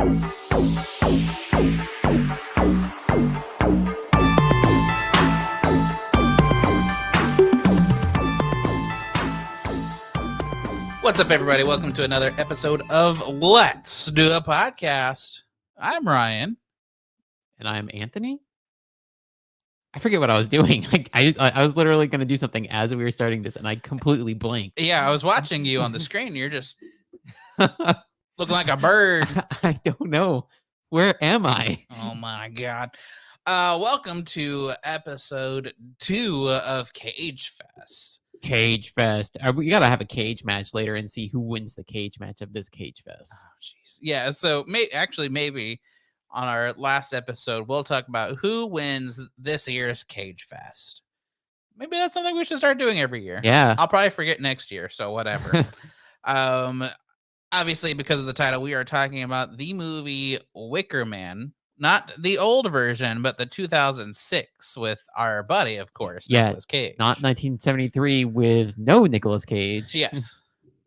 What's up, everybody? Welcome to another episode of Let's Do a Podcast. I'm Ryan. And I'm Anthony. I forget what I was doing. I was literally going to do something as we were starting this, and I completely blanked. Yeah, I was watching you on the screen. You're just looking like a bird. I don't know. Where am I? Oh, my God. Welcome to episode 2 of Cage Fest. Cage Fest. We got to have a cage match later and see who wins the cage match of this Cage Fest. Oh, jeez. Yeah, so maybe on our last episode, we'll talk about who wins this year's Cage Fest. Maybe that's something we should start doing every year. Yeah. I'll probably forget next year, so whatever. Obviously, because of the title, we are talking about the movie Wicker Man. Not the old version, but the 2006 with our buddy, of course, Nicolas Cage. Not 1973 with no Nicolas Cage. Yes,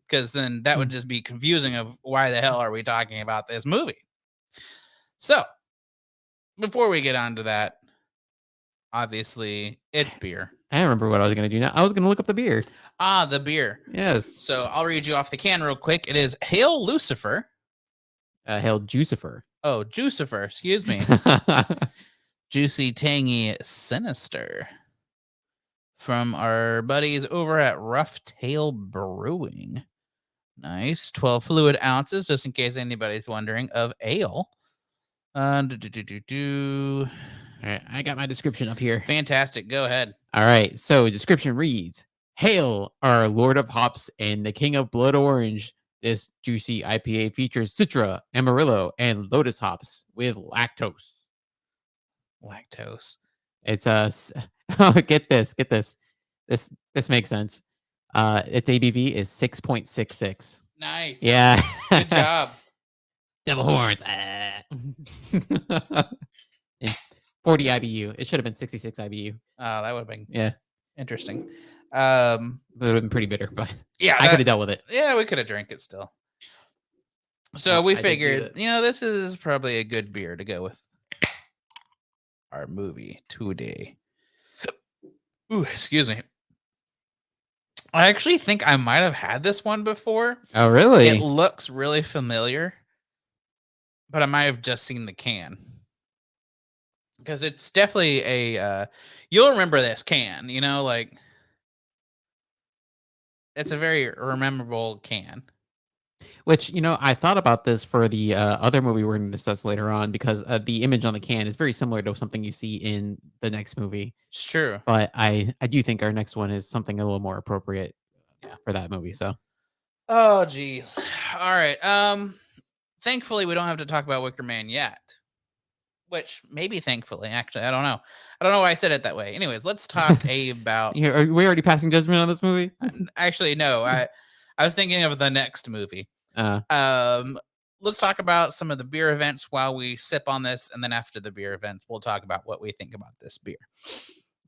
because then that would just be confusing of why the hell are we talking about this movie? So, before we get on to that, obviously, it's beer. I remember what I was going to do now. I was going to look up the beer. Ah, the beer. Yes. So, I'll read you off the can real quick. It is Hail Lucifer. Hail Jucifer. Oh, Jucifer, excuse me. Juicy, tangy, sinister. From our buddies over at RoughTail Brewing. Nice. 12 fluid ounces, just in case anybody's wondering, of ale. All right, I got my description up here. Fantastic. Go ahead. All right, so description reads, Hail, our Lord of Hops and the King of Blood Orange. This juicy IPA features Citra, Amarillo, and Lotus hops with lactose. Lactose. It's get this. This makes sense. Its ABV is 6.66. Nice. Yeah. Good job. Devil horns. 40 IBU. It should have been 66 IBU. Oh, that would have been interesting. It would have been pretty bitter, but yeah, I could have dealt with it. Yeah, we could have drank it still. So we figured, this is probably a good beer to go with our movie today. Ooh, excuse me. I actually think I might have had this one before. Oh, really? It looks really familiar, but I might have just seen the can. Because it's definitely you'll remember this can, it's a very rememberable can. Which, I thought about this for the other movie we're going to discuss later on, because the image on the can is very similar to something you see in the next movie. It's true. But I do think our next one is something a little more appropriate for that movie. So. Oh, geez. All right. Thankfully, we don't have to talk about Wicker Man yet. Which maybe thankfully, actually, I don't know. I don't know why I said it that way. Anyways, let's talk about. Are we already passing judgment on this movie? Actually, no. I was thinking of the next movie. Let's talk about some of the beer events while we sip on this, and then after the beer events, we'll talk about what we think about this beer.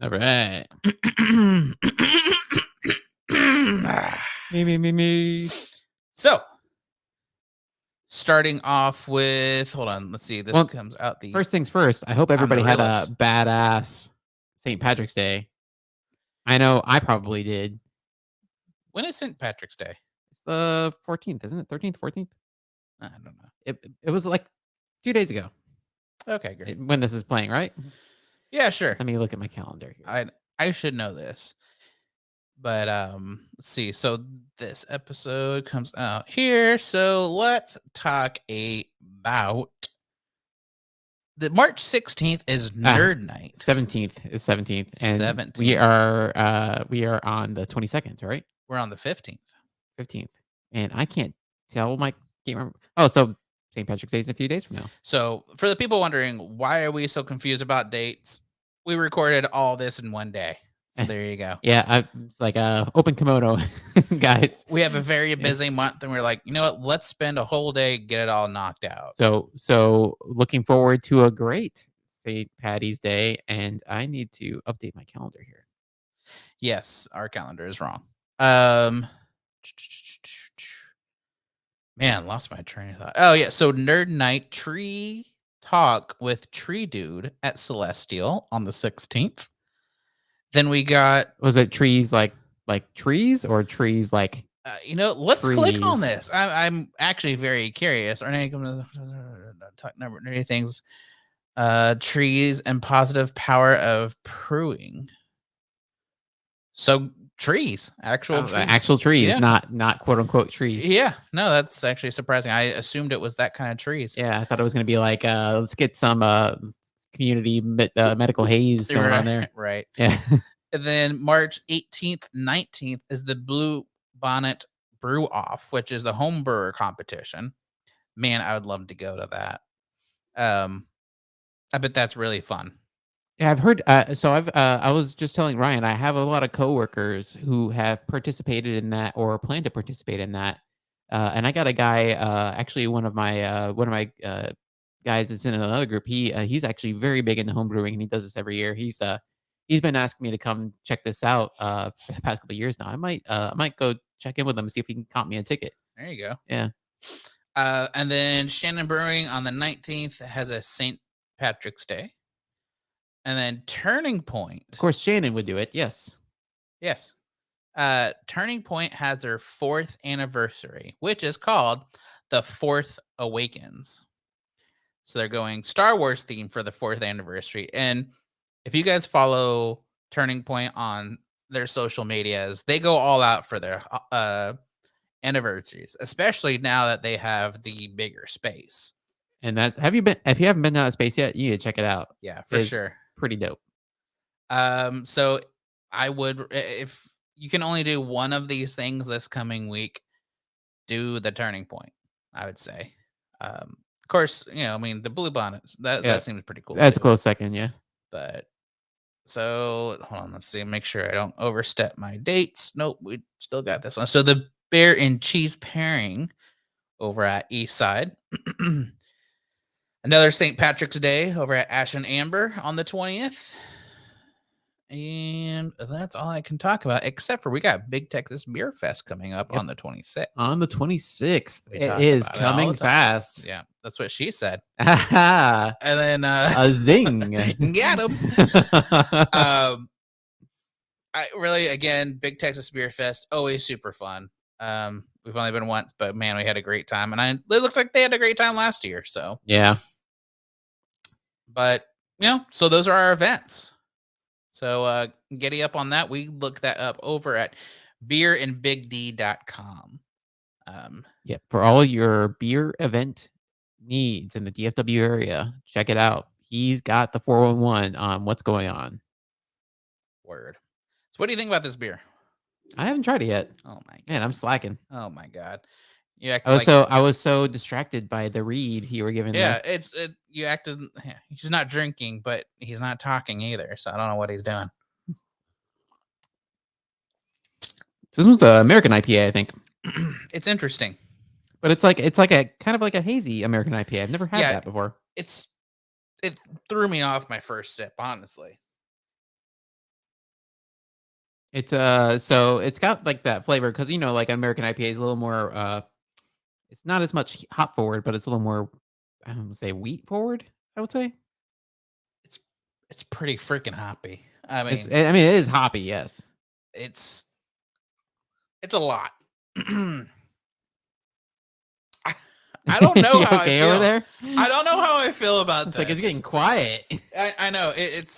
All right. me. So, starting off with, hold on, let's see. This comes out the first things first. I hope everybody had a badass St. Patrick's Day. I know I probably did. When is St. Patrick's Day? It's the 14th, isn't it? 13th, 14th? I don't know. It was like 2 days ago. Okay, great. When this is playing, right? Yeah, sure. Let me look at my calendar here. I should know this. But let's see. So this episode comes out here. So let's talk about the March 16th is Nerd Night. 17th is 17th. And 17th. We are on the 22nd, right? We're on the 15th. 15th. And I can't tell can't remember. Oh, so St. Patrick's Day is a few days from now. So for the people wondering, why are we so confused about dates? We recorded all this in one day. So there you go. Yeah, it's like open kimono, guys. We have a very busy month, and we're like, you know what? Let's spend a whole day, get it all knocked out. So looking forward to a great St. Patty's Day, and I need to update my calendar here. Yes, our calendar is wrong. Man, lost my train of thought. Oh yeah, so Nerd Night Tree Talk with Tree Dude at Celestial on the 16th. Then we got Was it trees like trees or trees like let's click on trees? this. I'm actually very curious. Our name comes talk number things. Trees and positive power of brewing. So trees, actual trees. Actual trees, Yeah. not quote unquote trees. Yeah, no, that's actually surprising. I assumed it was that kind of trees. Yeah, I thought it was gonna be like let's get some community medical haze going on there. Right. Yeah. And then March 18th, 19th is the Blue Bonnet Brew Off, which is the home brewer competition. Man, I would love to go to that. I bet that's really fun. Yeah, I've heard. So I was just telling Ryan, I have a lot of coworkers who have participated in that or plan to participate in that. And I got a guy, actually one of my guys that's in another group. He's actually very big into home brewing, and he does this every year. He's been asking me to come check this out for the past couple of years now. I might go check in with him and see if he can comp me a ticket. There you go. Yeah. And then Shannon Brewing on the 19th has a St. Patrick's Day. And then Turning Point. Of course, Shannon would do it. Yes. Yes. Turning Point has their 4th anniversary, which is called The Fourth Awakens. So they're going Star Wars theme for the 4th anniversary. And if you guys follow Turning Point on their social medias, they go all out for their anniversaries, especially now that they have the bigger space. And if you haven't been to that space yet, you need to check it out. Yeah, for sure. Pretty dope. So I would, if you can only do one of these things this coming week, do the Turning Point, I would say. Of course, the Blue Bonnets, that seems pretty cool. That's a close second, yeah. But so hold on, let's see, make sure I don't overstep my dates. Nope, we still got this one. So the beer and cheese pairing over at East Side. Another St. Patrick's Day over at Ash and Amber on the 20th. And that's all I can talk about, except for we got Big Texas Beer Fest coming up on the 26th. On the 26th. It is coming fast. Yeah, that's what she said. And then a zing. Got him. I really, again, Big Texas Beer Fest, always super fun. We've only been once, but man, we had a great time. And they looked like they had a great time last year. So yeah. But so those are our events. So giddy up on that. We look that up over at beerandbigd.com. Yeah, for all your beer event needs in the DFW area, check it out. He's got the 411 on what's going on. Word. So what do you think about this beer? I haven't tried it yet. Oh my god. Man, I'm slacking. Oh my god. I was so distracted by the read you were giving. Yeah, you acted. He's not drinking, but he's not talking either. So I don't know what he's doing. This one's an American IPA, I think. It's interesting, but it's like a kind of like a hazy American IPA. I've never had that before. It threw me off my first sip, honestly. It's so it's got like that flavor because like an American IPA is a little more it's not as much hop forward, but it's a little more, I don't say wheat forward, I would say. It's pretty freaking hoppy. I mean, it is hoppy, yes. It's a lot. I don't know how I feel over there. I don't know how I feel about this. Like it's getting quiet. I know it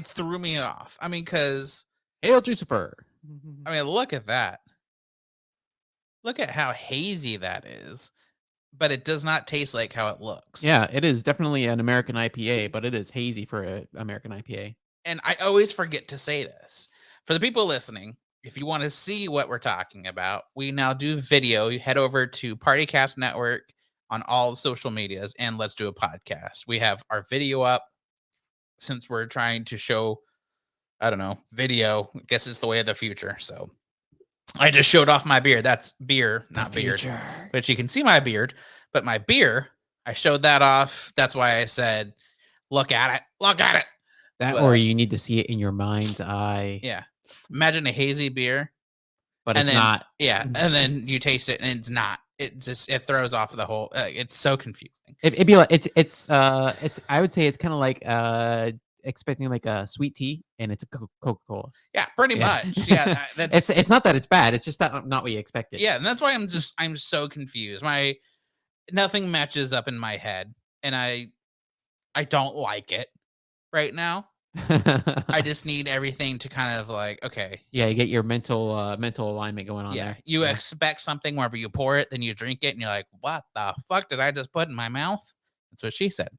threw me off. I mean, because Hail Jucifer. I mean, look at that. Look at how hazy that is, but it does not taste like how it looks. Yeah, it is definitely an American IPA, but it is hazy for an American IPA. And I always forget to say this. For the people listening, if you want to see what we're talking about, we now do video. You head over to PartyCast Network on all social medias and let's do a podcast. We have our video up since we're trying to show, I don't know, video. I guess it's the way of the future. So I just showed off my beard. That's beer, not beard. But you can see my beard. But my beer, I showed that off. That's why I said, look at it. Look at it. Or you need to see it in your mind's eye. Yeah. Imagine a hazy beer but and it's then, not. Yeah, and then you taste it and it's not. It throws off the whole. It's so confusing. It'd be like it's I would say it's kind of like expecting like a sweet tea and it's a Coca-Cola. Yeah, pretty much. Yeah, it's not that it's bad. It's just that not what you expected. Yeah, and that's why I'm so confused. Nothing matches up in my head, and I don't like it right now. I just need everything to kind of like, okay. Yeah, you get your mental alignment going on there. You expect something whenever you pour it, then you drink it, and you're like, what the fuck did I just put in my mouth? That's what she said.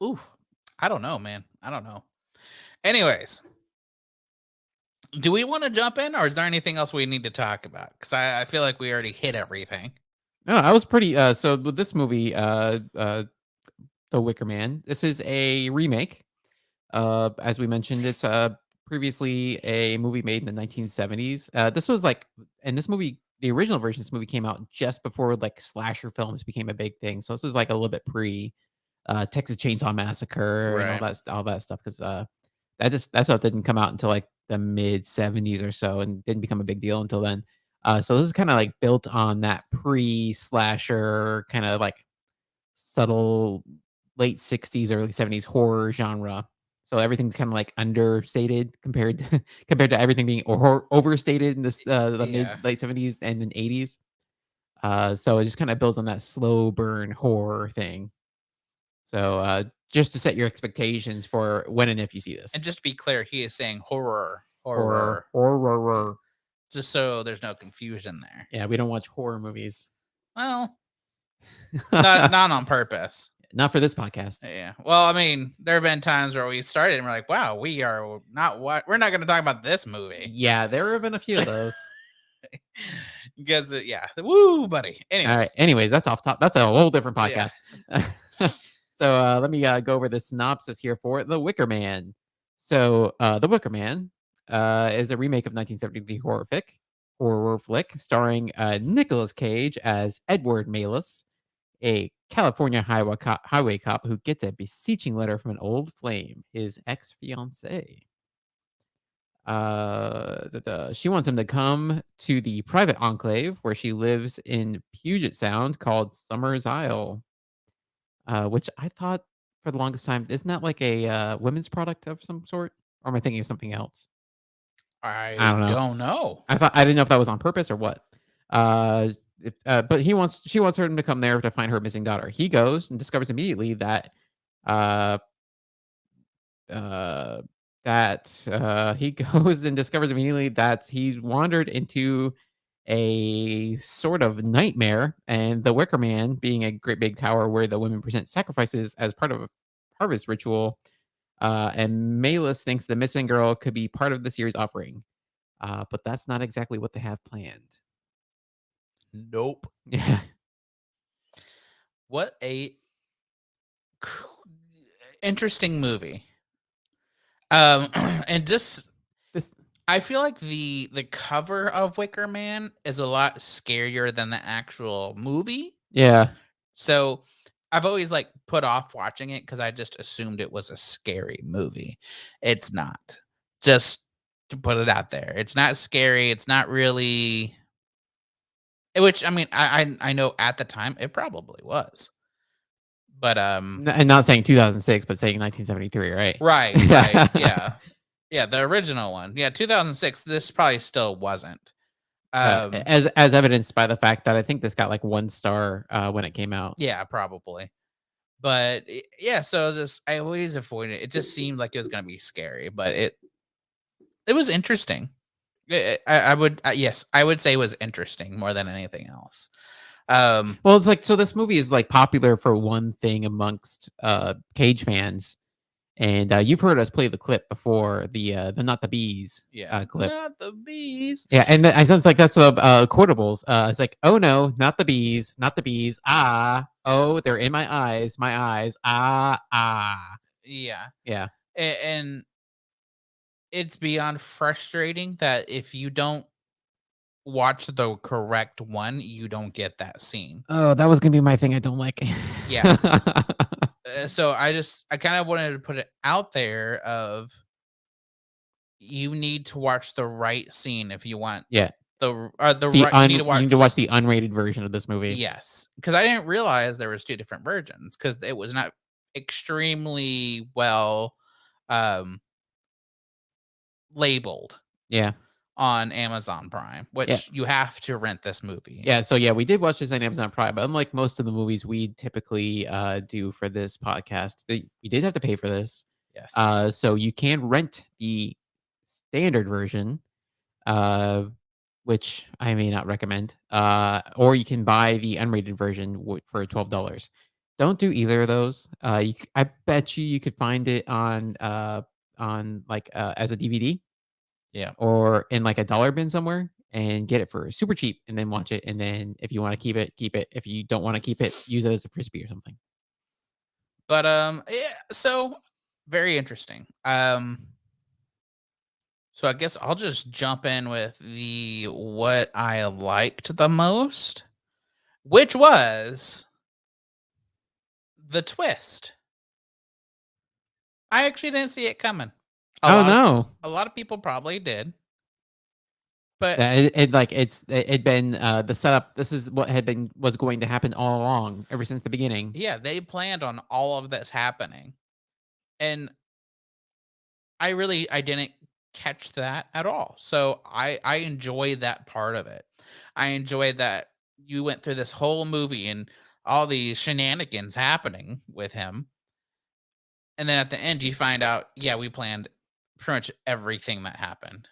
Ooh, I don't know, man. I don't know. Anyways, do we want to jump in, or is there anything else we need to talk about? Because I feel like we already hit everything. No, I was pretty. So with this movie, The Wicker Man, this is a remake. As we mentioned, it's previously a movie made in the 1970s. This was like, and this movie, the original version of this movie came out just before like slasher films became a big thing. So this is like a little bit pre Texas Chainsaw Massacre and all that stuff. Because that stuff didn't come out until like the mid 70s or so, and didn't become a big deal until then. So this is kind of like built on that pre slasher kind of like subtle late 60s, early 70s horror genre. So everything's kind of like understated compared to everything being overstated in this the mid late 70s and then 80s. So it just kind of builds on that slow burn horror thing. So just to set your expectations for when and if you see this. And just to be clear, he is saying horror. Just so there's no confusion there. Yeah, we don't watch horror movies. Well, not on purpose. Not for this podcast. Yeah. Well, I mean, there have been times where we started and we're like, wow, we're not going to talk about this movie. Yeah, there have been a few of those. Because woo, buddy. Anyways. All right. Anyways, that's off top. That's a whole different podcast. Yeah. So let me go over the synopsis here for The Wicker Man. So The Wicker Man is a remake of 1973 horror flick starring Nicolas Cage as Edward Malis, a California highway cop who gets a beseeching letter from an old flame, his ex-fiancée. She wants him to come to the private enclave where she lives in Puget Sound called Summer's Isle, which I thought for the longest time, isn't that like a women's product of some sort? Or am I thinking of something else? I don't know. I didn't know if that was on purpose or what. But she wants her to come there to find her missing daughter. He goes and discovers immediately that he's wandered into a sort of nightmare, and the Wicker Man being a great big tower where the women present sacrifices as part of a harvest ritual. And Malis thinks the missing girl could be part of this year's offering. But that's not exactly what they have planned. Nope. Yeah. What a interesting movie. And this I feel like the cover of Wicker Man is a lot scarier than the actual movie. Yeah. So I've always like put off watching it because I just assumed it was a scary movie. It's not. Just to put it out there. It's not scary. It's not really. Which I mean, I know at the time it probably was. But and not saying 2006, but saying 1973, right? Right, yeah. Yeah, the original one. Yeah, 2006, this probably still wasn't. As evidenced by the fact that I think this got like 1 star when it came out. Yeah, probably. But yeah, so I always avoided it. It just seemed like it was going to be scary, but it was interesting. I would say it was interesting more than anything else. Well, it's like, so this movie is like popular for one thing amongst Cage fans, and you've heard us play the clip before, the Not the Bees clip. Not the bees. Yeah, and I think it's like that's quotables. It's like, oh no, not the bees, not the bees. Oh, they're in my eyes, Yeah. And it's beyond frustrating that if you don't watch the correct one, you don't get that scene. Oh, that was gonna be my thing I don't like. Yeah. So I kind of wanted to put it out there of you need to watch the right scene if you want Yeah. the right. You need to You need watch. to watch the unrated version of this movie. Yes, because I didn't realize there was 2 different versions because it was not extremely well um labeled Yeah. on Amazon Prime, Yeah. which you have to rent this movie. Yeah, so yeah, we did watch this on Amazon Prime, but unlike most of the movies we typically do for this podcast, we did have to pay for this. Yes. So you can rent the standard version, uh, which I may not recommend, or you can buy the unrated version for $12. Don't do either of those. I bet you could find it on like as a DVD Yeah. or in like a dollar bin somewhere and get it for super cheap and then watch it. And then if you want to keep it, keep it. If you don't want to keep it, use it as a frisbee or something. But yeah, so very interesting. So I guess I'll just jump in with the what I liked the most, which was the twist. I actually didn't see it coming. Oh no. A lot of people probably did. But Yeah, it'd been the setup. This is what was going to happen all along ever since the beginning. yeah, they planned on all of this happening. And I didn't catch that at all. So I enjoy that part of it. I enjoy that you went through this whole movie and all these shenanigans happening with him. And then at the end you find out, yeah, we planned pretty much everything that happened.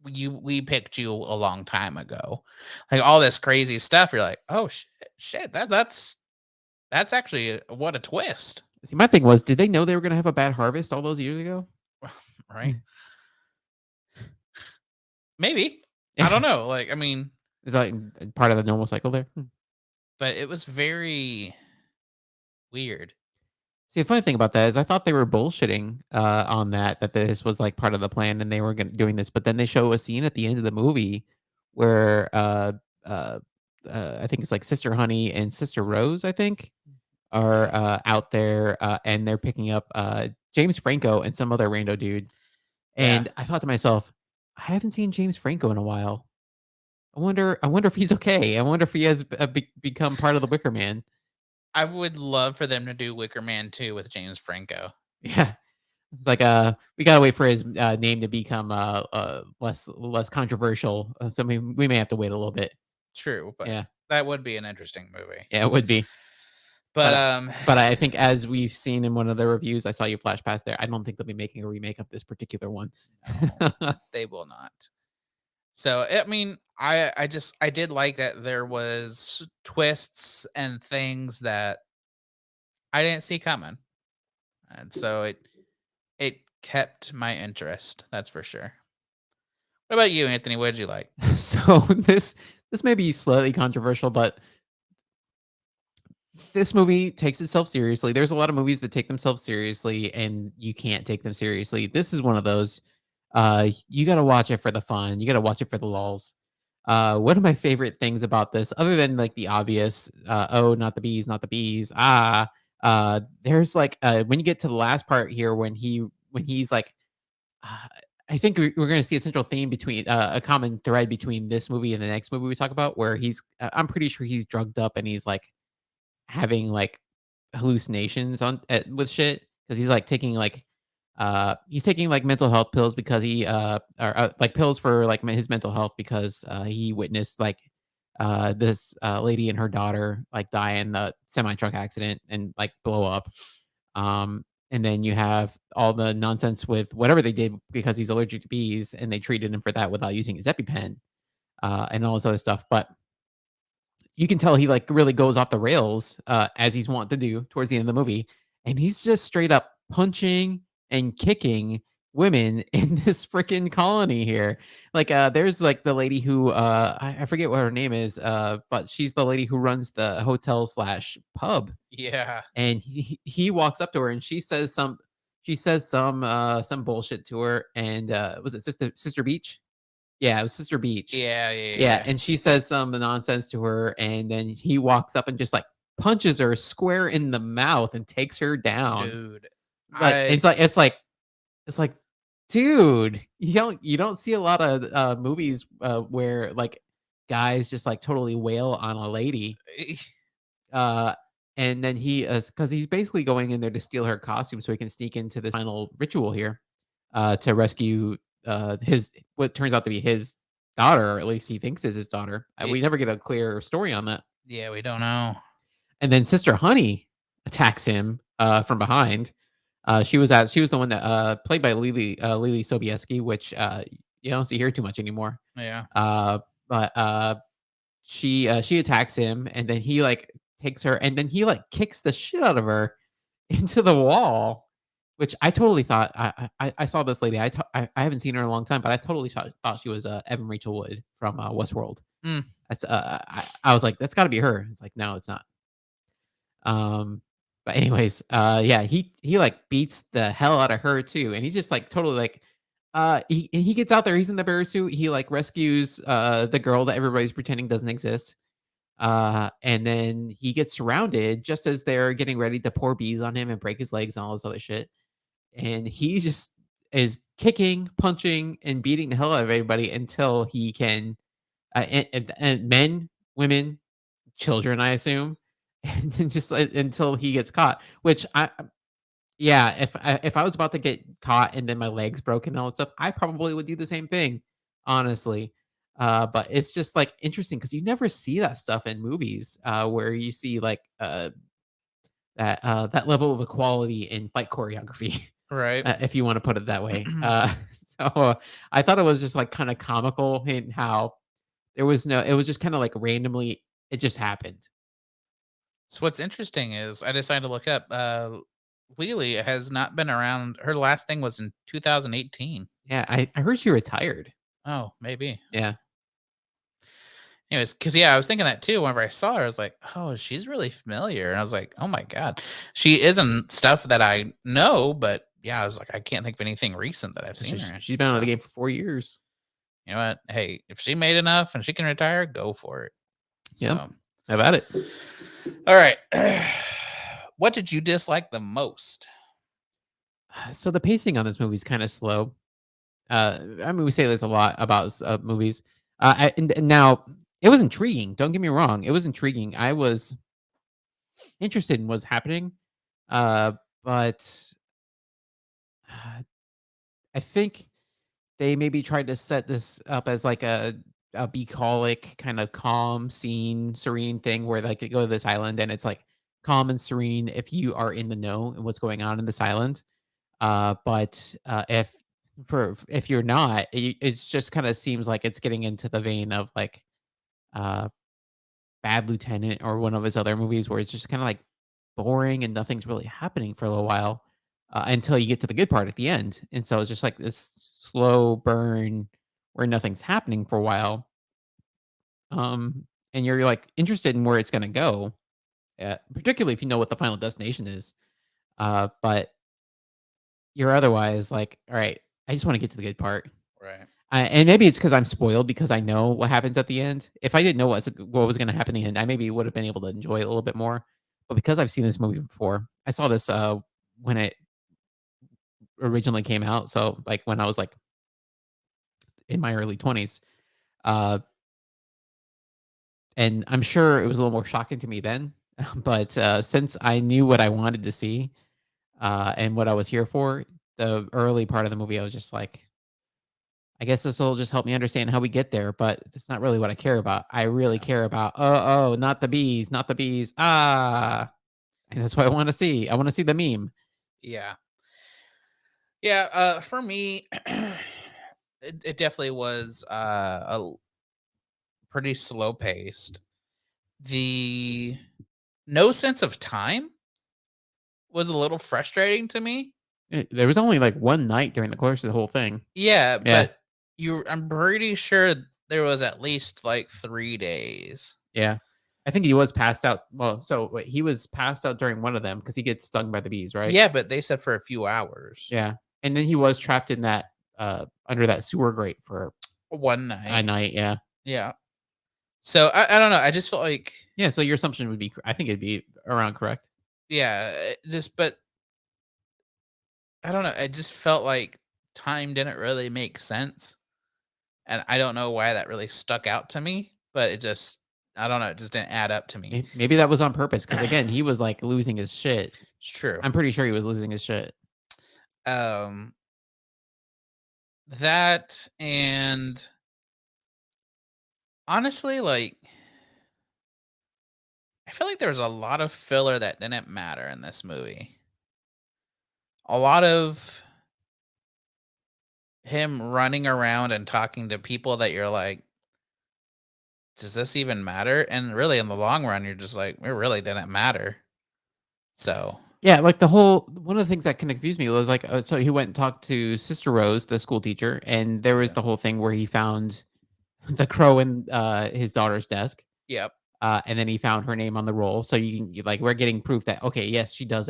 We picked you a long time ago. Like all this crazy stuff. You're like, oh shit, that's actually what a twist. See, my thing was, did they know they were going to have a bad harvest all those years ago? Right? Maybe. I don't know. Like, I mean, Is that like part of the normal cycle there? but it was very weird. See, the funny thing about that is I thought they were bullshitting on that this was like part of the plan and they were doing this, but then they show a scene at the end of the movie where uh, I think it's like Sister Honey and Sister Rose, I think, are out there and they're picking up James Franco and some other rando dude. Yeah. And I thought to myself, I haven't seen James Franco in a while. I wonder if he's okay. I wonder if he has become part of the Wicker Man. I would love for them to do Wicker Man 2 with James Franco. Yeah. It's like we gotta wait for his name to become less controversial. So we may have to wait a little bit. True, but Yeah, that would be an interesting movie. yeah, it would be. But But I think as we've seen in one of the reviews, I saw you flash past there. I don't think they'll be making a remake of this particular one. no, they will not. So I mean, I did like that there was twists and things that I didn't see coming. And so it kept my interest, that's for sure. What about you, Anthony? What did you like? So this may be slightly controversial, but this movie takes itself seriously. There's a lot of movies that take themselves seriously, and you can't take them seriously. This is one of those. You got to watch it for the fun. You got to watch it for the lulls. One of my favorite things about this, other than like the obvious, oh, not the bees, not the bees. There's like when you get to the last part here, when he's like, uh, I think we're going to see a central theme between a common thread between this movie and the next movie we talk about, where I'm pretty sure he's drugged up and he's like having like hallucinations with shit because he's taking like mental health pills because like pills for like his mental health because he witnessed like this lady and her daughter like die in a semi truck accident and like blow up. And then you have all the nonsense with whatever they did because he's allergic to bees and they treated him for that without using his EpiPen and all this other stuff. But you can tell he like really goes off the rails as he's wont to do towards the end of the movie, and he's just straight up punching and kicking women in this freaking colony here. Like there's like the lady who I forget what her name is, but she's the lady who runs the hotel slash pub, Yeah. and he walks up to her and she says some bullshit to her, and was it Sister Beach? Yeah, it was Sister Beach. Yeah, Yeah, and she says some nonsense to her, and then he walks up and just like punches her square in the mouth and takes her down. Dude, Like it's like, dude, you don't see a lot of movies where like guys just like totally wail on a lady. Uh, and then because he's basically going in there to steal her costume so he can sneak into this final ritual here, to rescue his what turns out to be his daughter, or at least he thinks is his daughter. We never get a clear story on that. yeah, we don't know. And then Sister Honey attacks him from behind. She was the one that played by Lily Sobieski, which you don't see here too much anymore. Yeah. But she attacks him, and then he like takes her, and then he like kicks the shit out of her into the wall, which I totally thought I saw this lady. I haven't seen her in a long time, but I totally thought she was Evan Rachel Wood from Westworld. Mm. That's I was like, that's got to be her. It's like, no, it's not. But anyways, yeah, he like beats the hell out of her too, and he's just like totally like, he gets out there. He's in the bear suit. He like rescues the girl that everybody's pretending doesn't exist. And then he gets surrounded just as they're getting ready to pour bees on him and break his legs and all this other shit. And he just is kicking, punching, and beating the hell out of everybody until he can, and men, women, children, I assume, and then just until he gets caught. Which yeah, if I was about to get caught and then my legs broken and all that stuff, I probably would do the same thing, honestly. But it's just like interesting because you never see that stuff in movies, where you see like that level of equality in fight choreography, Right. if you want to put it that way. So I thought it was just like kind of comical in how it was just kind of like randomly it just happened. So what's interesting is I decided to look up Lily has not been around. Her last thing was in 2018. Yeah, I heard she retired. Oh, maybe. Yeah. Anyways, because yeah, I was thinking that too. Whenever I saw her, I was like, "Oh, she's really familiar," and I was like, "Oh my god, she isn't stuff that I know." But yeah, I was like, I can't think of anything recent that I've seen her in. She's been out of the game for 4 years. You know what? Hey, if she made enough and she can retire, go for it. So, Yep. How about it? all right. What did you dislike the most? So the pacing on this movie is kind of slow. I mean, we say this a lot about movies. And now it was intriguing. Don't get me wrong; it was intriguing. I was interested in what's happening, but I think they maybe tried to set this up as like a bucolic kind of calm scene, serene thing where like they go to this island and it's like calm and serene if you are in the know and what's going on in this island. But if you're not, it's just kind of seems like it's getting into the vein of like uh Bad Lieutenant or one of his other movies where it's just kind of like boring and nothing's really happening for a little while, until you get to the good part at the end. And so it's just like this slow burn where nothing's happening for a while. And you're like interested in where it's going to go, particularly if you know what the final destination is. But you're otherwise like, all right, I just want to get to the good part. Right. And maybe it's because I'm spoiled because I know what happens at the end. If I didn't know what was going to happen in the end, I maybe would have been able to enjoy it a little bit more. But because I've seen this movie before, I saw this when it originally came out. So like when I was like in my early 20s, uh, and I'm sure it was a little more shocking to me then. But since I knew what I wanted to see, and what I was here for, the early part of the movie, I was just like, I guess this will just help me understand how we get there, but it's not really what I care about. I really care about, not the bees, not the bees. Ah, and that's what I want to see. I want to see the meme. Yeah. Yeah. For me, it definitely was pretty slow paced. The no sense of time was a little frustrating to me. There was only like one night during the course of the whole thing. Yeah, Yeah. but I'm pretty sure there was at least like 3 days. Yeah. I think he was passed out. Well, so wait, he was passed out during one of them because he gets stung by the bees, right? Yeah, but they said for a few hours. Yeah. And then he was trapped in that under that sewer grate for One a night. night. Yeah. Yeah. So I don't know. I just felt like Yeah, so your assumption would be I think it'd be around correct. yeah, but I don't know. I just felt like time didn't really make sense, and I don't know why that really stuck out to me. But I don't know. It just didn't add up to me. Maybe that was on purpose because again, he was like losing his shit. It's true. I'm pretty sure he was losing his shit. Um, that and honestly, like I feel like there was a lot of filler that didn't matter in this movie. A lot of him running around and talking to people that you're like, does this even matter? And really, in the long run, you're just like, it really didn't matter. So, Yeah, like one of the things that kind of confused me was like, so he went and talked to Sister Rose, the school teacher, and there was yeah. the whole thing where he found the crow in his daughter's desk. Yep. And then he found her name on the roll. So like we're getting proof that okay, yes, she does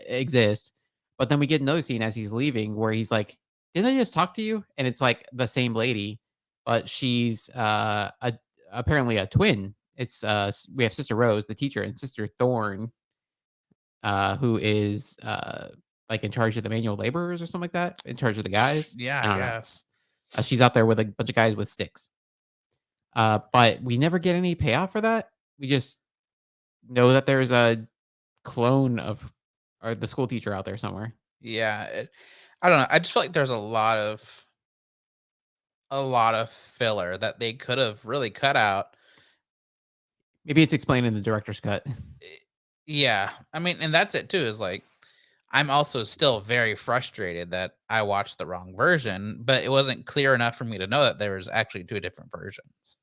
exist. But then we get another scene as he's leaving where he's like, "Didn't I just talk to you?" And it's like the same lady, but she's apparently a twin. It's we have Sister Rose, the teacher, and Sister Thorn, who is like in charge of the manual laborers or something like that, in charge of the guys. Yeah, I I don't know. guess. She's out there with a bunch of guys with sticks. But we never get any payoff for that. We just know that there's a clone of or the school teacher out there somewhere. Yeah. I don't know. I just feel like there's a lot of filler that they could have really cut out. Maybe it's explained in the director's cut. Eh, Yeah. I mean, and that's it too, is like, I'm also still very frustrated that I watched the wrong version, but it wasn't clear enough for me to know that there was actually two different versions.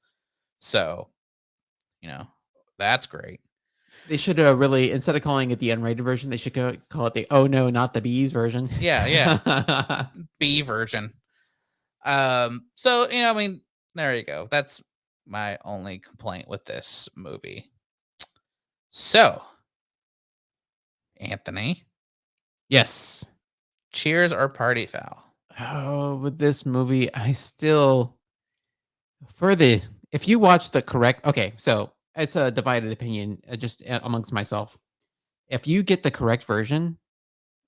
So, you know, that's great. They should really instead of calling it the unrated version, they should call it the "Oh no, not the bees" version. Yeah, yeah. B version. So, I mean, there you go. That's my only complaint with this movie. So, Anthony, Yes. cheers or party foul? Oh, with this movie, I still for the if you watch the correct okay, so it's a divided opinion just amongst myself. If you get the correct version,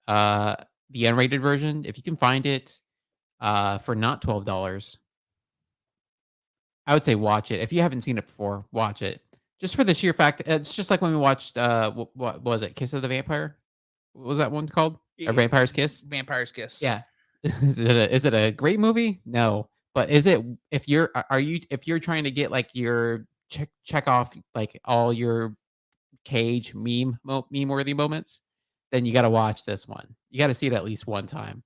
uh, the unrated version, if you can find it for not $12, I would say watch it. If you haven't seen it before, watch it. Just for the sheer fact, it's just like when we watched what was it, Kiss of the Vampire? What was that one called? A Vampire's Kiss? Vampire's Kiss. Yeah. Is it a great movie? No. But is it if you're are you if you're trying to get like your check off like all your Cage meme worthy moments, then you got to watch this one. You got to see it at least one time.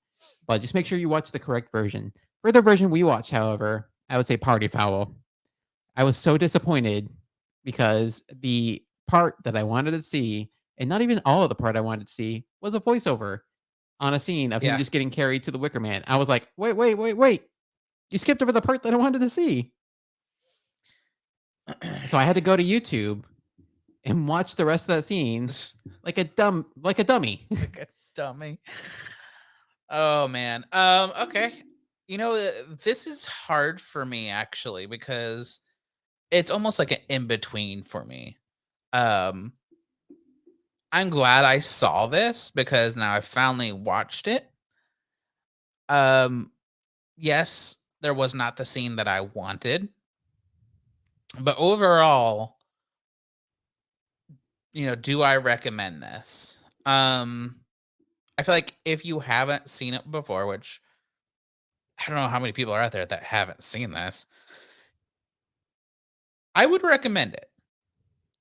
But just make sure you watch the correct version. For the version we watched, however, I would say party foul. I was so disappointed because the part that I wanted to see, and not even all of the part I wanted to see, was a voiceover on a scene of him Yeah. just getting carried to the Wicker Man. I was like, wait. You skipped over the part that I wanted to see. So I had to go to YouTube and watch the rest of that scene like a dummy. Like a dummy. Oh man. Okay. This is hard for me actually because it's almost like an in between for me. Um I'm glad I saw this because now I finally watched it. Um yes, there was not the scene that I wanted, but overall, do I recommend this? I feel like if you haven't seen it before, which I don't know how many people are out there that haven't seen this, I would recommend it.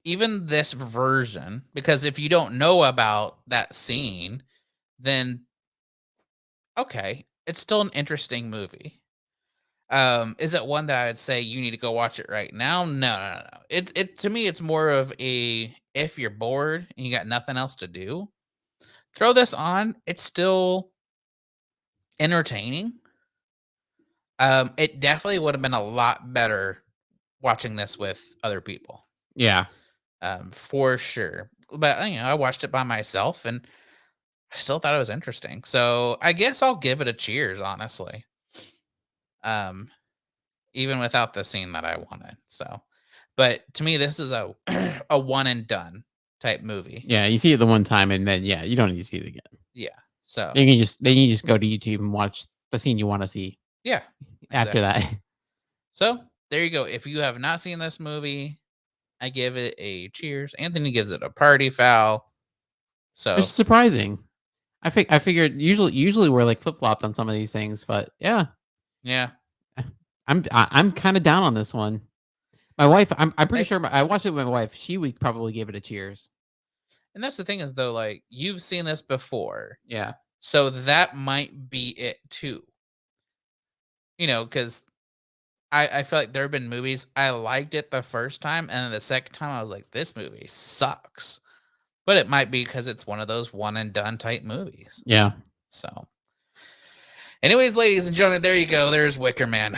Even this version, because if you don't know about that scene, then okay, it's still an interesting movie. Is it one that I would say you need to go watch it right now? No. It to me, it's more of a if you're bored and you got nothing else to do, throw this on. It's still entertaining. It definitely would have been a lot better watching this with other people. Yeah. For sure. But I watched it by myself and I still thought it was interesting. So I guess I'll give it a cheers, honestly. Um, even without the scene that I wanted. So, but to me, this is a a one and done type movie. Yeah, you see it the one time, and then you don't need to see it again. Yeah. So Then you just go to YouTube and watch the scene you want to see yeah, after exactly. that. So there you go. If you have not seen this movie, I give it a cheers. Anthony gives it a party foul. So It's surprising. I figured usually we're like flip flopped on some of these things, but yeah, yeah, I'm kind of down on this one. My wife, I'm pretty I, sure I watched it with my wife. She would probably give it a cheers. and that's the thing is though, like you've seen this before, Yeah. so that might be it too. Because I feel like there have been movies I liked it the first time, and then the second time I was like, this movie sucks. But it might be because it's one of those one and done type movies. Yeah. So, anyways, ladies and gentlemen, there you go. There's Wicker Man.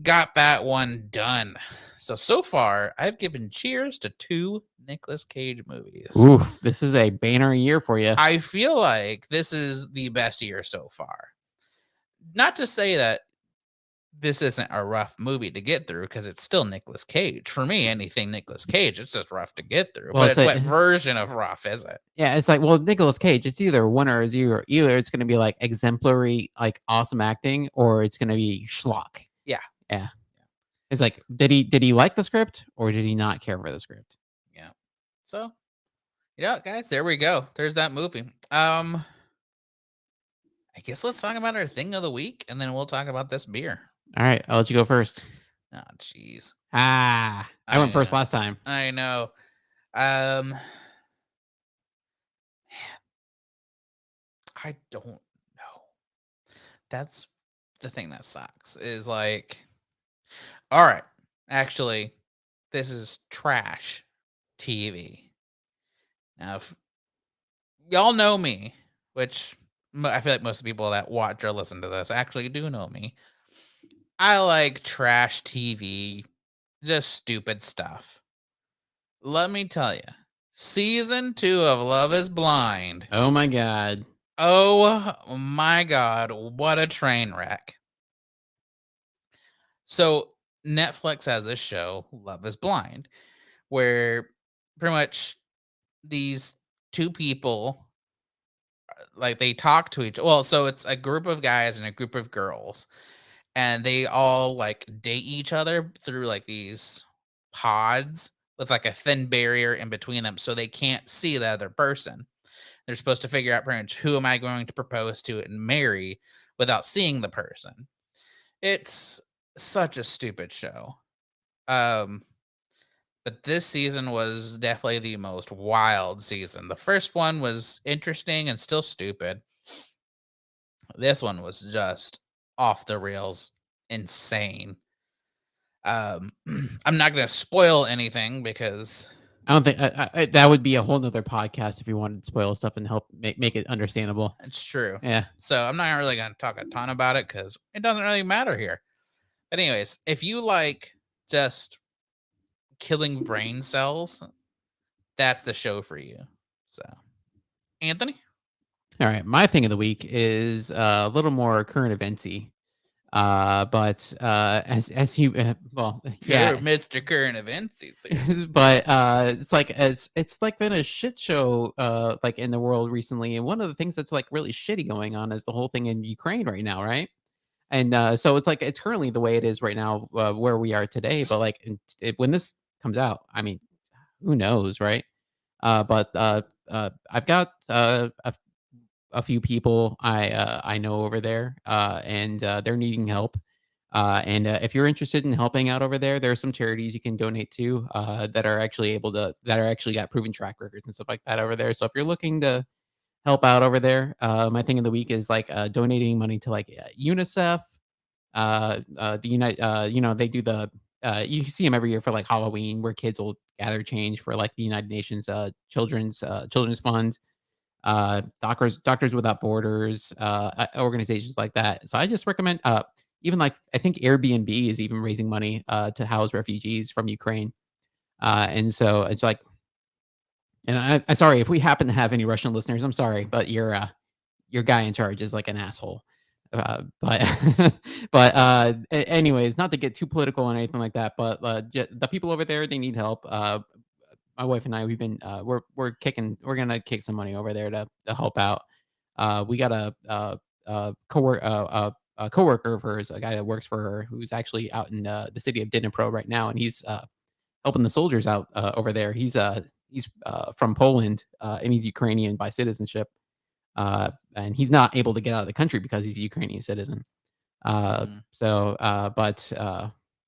Got that one done. So far, I've given cheers to 2 Nicolas Cage movies. Oof, this is a banner year for you. I feel like this is the best year so far. Not to say that this isn't a rough movie to get through because it's still Nicolas Cage. For me, anything Nicolas Cage, it's just rough to get through. Well, But it's it's like- what version of rough is it? Yeah, it's like, well, Nicolas Cage, it's either one or zero. Either it's going to be like exemplary, like awesome acting, or it's going to be schlock. Yeah. Yeah. It's like, did he like the script or did he not care for the script? Yeah. So, guys, there we go. There's that movie. I guess let's talk about our thing of the week, and then we'll talk about this beer. All right, I'll let you go first. Oh, jeez. I went first last time. I know. Man, I don't know. That's the thing that sucks. Is like, all right, actually, this is trash TV. Now, if y'all know me, which I feel like most of the people that watch or listen to this actually do know me. I like trash TV, just stupid stuff. Let me tell you, season 2 of Love is Blind. Oh my god. Oh my god, what a train wreck. So, Netflix has this show, Love is Blind, where pretty much these 2 people like they talk to each well, so it's a group of guys and a group of girls, and they all like date each other through like these pods with like a thin barrier in between them so they can't see the other person. They're supposed to figure out pretty much who am I going to propose to and marry without seeing the person. It's such a stupid show. Um but this season was definitely the most wild season. The first one was interesting and still stupid. This one was just off the rails, insane. I'm not going to spoil anything because I don't think that would be a whole nother podcast if you wanted to spoil stuff and help make it understandable. it's true. Yeah. So I'm not really going to talk a ton about it because it doesn't really matter here. But anyways, if you like just killing brain cells, that's the show for you. So, Anthony, All right. My thing of the week is a little more current eventsy. But as you well, yeah, Mr. Current Events. but it's like been a shit show like in the world recently, and one of the things that's like really shitty going on is the whole thing in Ukraine right now, right? And so it's like it's currently the way it is right now where we are today, but like when this comes out, I mean, who knows, right? But I've got a few people I know over there, and they're needing help. And if you're interested in helping out over there, there are some charities you can donate to that are actually got proven track records and stuff like that over there. So if you're looking to help out over there, my thing of the week is like donating money to like UNICEF. The United, they do the you see them every year for like Halloween, where kids will gather change for like the United Nations children's fund. Doctors Without Borders, organizations like that. So I just recommend, even like I think Airbnb is even raising money to house refugees from Ukraine. And so it's like, and I'm sorry if we happen to have any Russian listeners. I'm sorry, but your guy in charge is like an asshole. Anyways, not to get too political or anything like that, but the people over there, they need help. My wife and I, we've been we're gonna kick some money over there to help out. We got a coworker of hers, a guy that works for her, who's actually out in the city of Dnipro right now, and he's helping the soldiers out over there. He's from Poland, and he's Ukrainian by citizenship, and he's not able to get out of the country because he's a Ukrainian citizen. But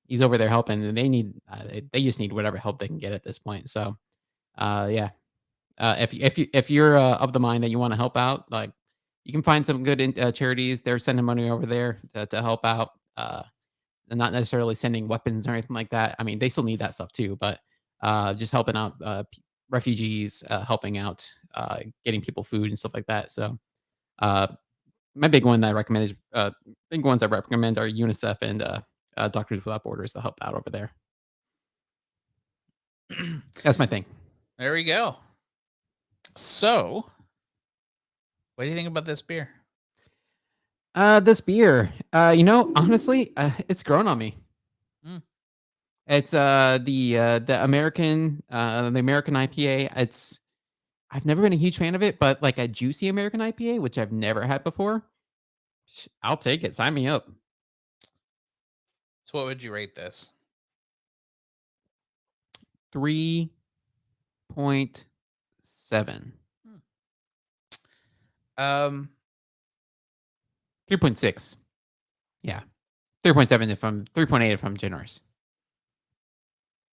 he's over there helping, and they just need whatever help they can get at this point. So, yeah, if you're of the mind that you want to help out, like you can find some good charities. They're sending money over there to help out. And not necessarily sending weapons or anything like that. I mean, they still need that stuff too, but just helping out refugees, helping out getting people food and stuff like that. So, my big one that I recommend is big ones I recommend are UNICEF and Doctors Without Borders to help out over there. That's my thing. There we go. So, what do you think about this beer? This beer, honestly, it's grown on me. It's the American IPA. I've never been a huge fan of it, but like a juicy American IPA, which I've never had before, I'll take it. Sign me up. So, what would you rate this? 3.7. 3.6. Yeah. 3.7 if I'm 3.8 if I'm generous.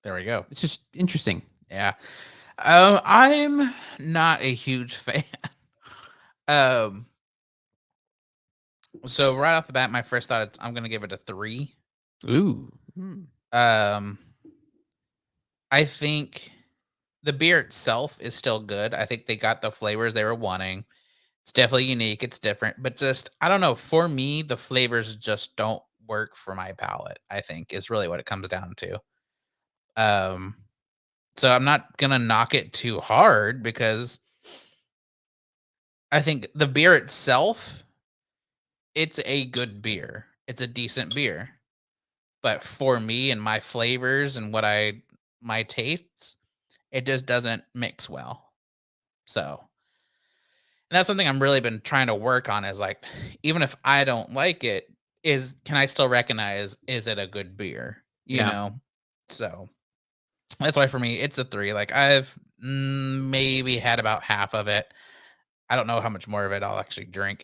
There we go. It's just interesting. Yeah. I'm not a huge fan. So right off the bat, my first thought I'm gonna give it a 3. Ooh. I think the beer itself is still good. I think they got the flavors they were wanting. It's definitely unique. It's different, but just, I don't know. For me, the flavors just don't work for my palate, I think is really what it comes down to. So I'm not going to knock it too hard because I think the beer itself, it's a good beer. It's a decent beer. But for me and my flavors and my tastes, it just doesn't mix well. So, and that's something I'm really been trying to work on is like, even if I don't like it, can I still recognize, is it a good beer? You know? So that's why for me, it's a 3. Like I've maybe had about half of it. I don't know how much more of it I'll actually drink.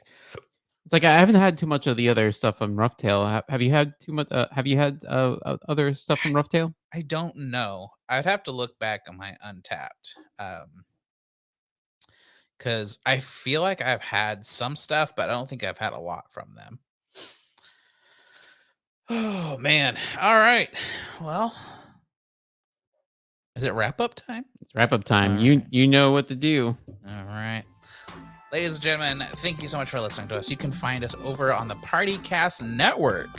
It's like I haven't had too much of the other stuff from RoughTail. Have you had too much? Have you had other stuff from RoughTail? I don't know. I'd have to look back on my Untapped. Because I feel like I've had some stuff, but I don't think I've had a lot from them. Oh, man. All right. Well, is it wrap-up time? It's wrap-up time. All You know what to do. All right. Ladies and gentlemen, thank you so much for listening to us. You can find us over on the PartyCast Network.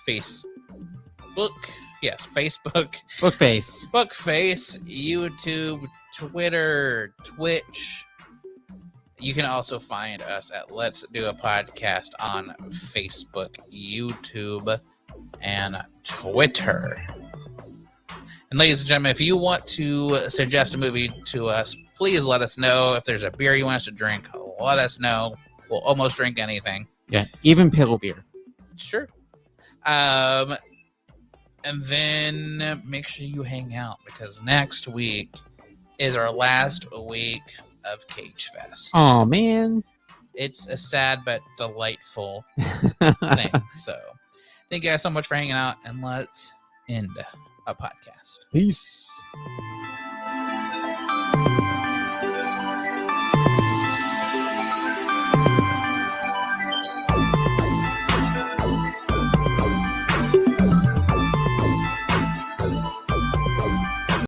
Facebook. Yes, Facebook. Bookface, YouTube, Twitter, Twitch. You can also find us at Let's Do a Podcast on Facebook, YouTube, and Twitter. And ladies and gentlemen, if you want to suggest a movie to us, please let us know. If there's a beer you want us to drink, let us know. We'll almost drink anything. Yeah, even pale beer. Sure. And then make sure you hang out because next week is our last week of Cage Fest. Oh man, it's a sad but delightful thing. So thank you guys so much for hanging out, and let's end a podcast. Peace.